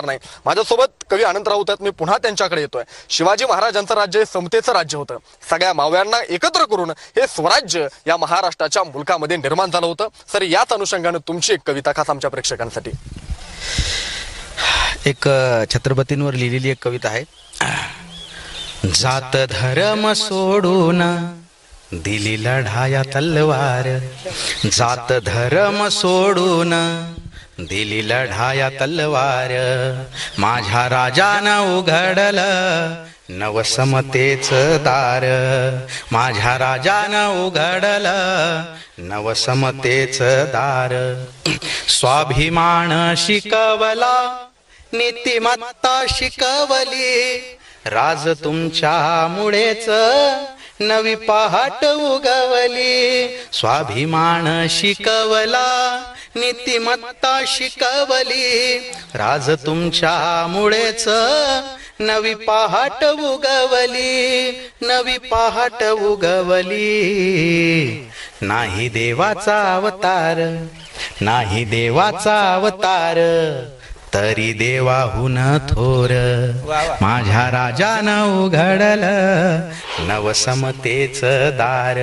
नाही। माझ्यासोबत कवी आनंद राऊत आहेत, मी पुन्हा त्यांच्याकडे येतोय। शिवाजी महाराजांचं राज्य हे समतेचं राज्य होतं। सगळ्या मावळ्यांना एकत्र करून हे स्वराज्य या महाराष्ट्राच्या मुलकामध्ये निर्माण झालं होतं। सर, याच अनुषंगाने तुमची एक कविता खास आमच्या प्रेक्षकांसाठी। एक छत्रपतींवर लिहिलेली एक कविता आहे। जात धर्म सोडून दिली लढाया तलवार, जात धर्म सोडून दिली लढाया तलवार, माझ्या राजानं उघडलं नवसमतेचं दार, माझ्या राजानं उघडलं नवसमतेचं दार। स्वाभिमान शिकवला नीतिमत्ता शिकवली, राज तुमच्यामुळेच नवी पहाट उगवली। स्वाभिमान शिकवला नीतिमत्ता शिकवली, राज तुमच्यामुळेच नवी पहाट उगवली, नवी पहाट उगवली। नाही देवाचा अवतार, नाही देवाचा अवतार, तरी देवाहून थोर, माझ्या राजानं उघडलं नवसमतेचं दार।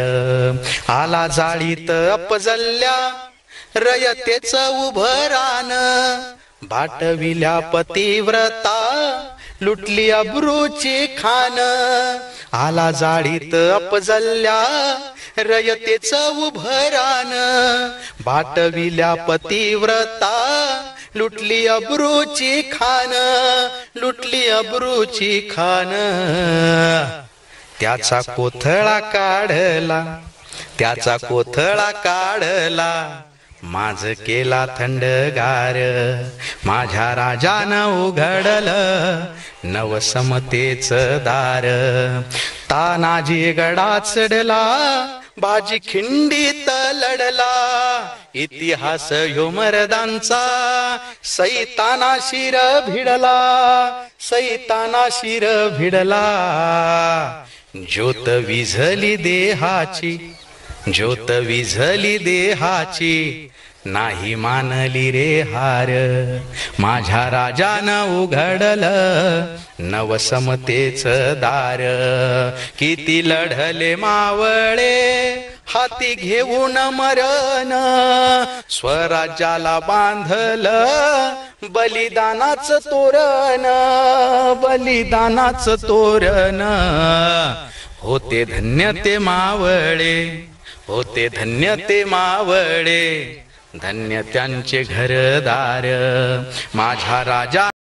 आला जाळीत अपजल्ल्या रयतेचं उभं रान, बाटविल्या पतिव्रता लुटली अब्रूची खान। आला जाळीत अपजल्ल्या रयतेचं उभं रान, बाटविल्या पतिव्रता लुटली अब्रूची खान, लुटली अब्रूची खान। त्याचा कोथळा काढला, त्याचा कोथळा काढला, माझ केला थंडगार, माझ्या राजानं उघडलं नवसमतेचं दार। तानाजी गडा चढला, बाजी खिंडीत लढला, इतिहास ह्यो मर्दांचा सैताना शिर भिडला, सैताना शिर भिडला। ज्योत विझली देहाची, ज्योत विझली देहाची, नाही मानली रे हार, माझ्या राजानं उघडलं नवसमतेचं दार। किती लढले मावळे हाती घेऊन मरण, स्वराज्याला बांधलं बलिदानाचं तोरण, बलिदानाचं तोरण। होते धन्य ते मावळे, होते धन्य ते मावळे, धन्य त्यांचे घरदार, माझ्या राजा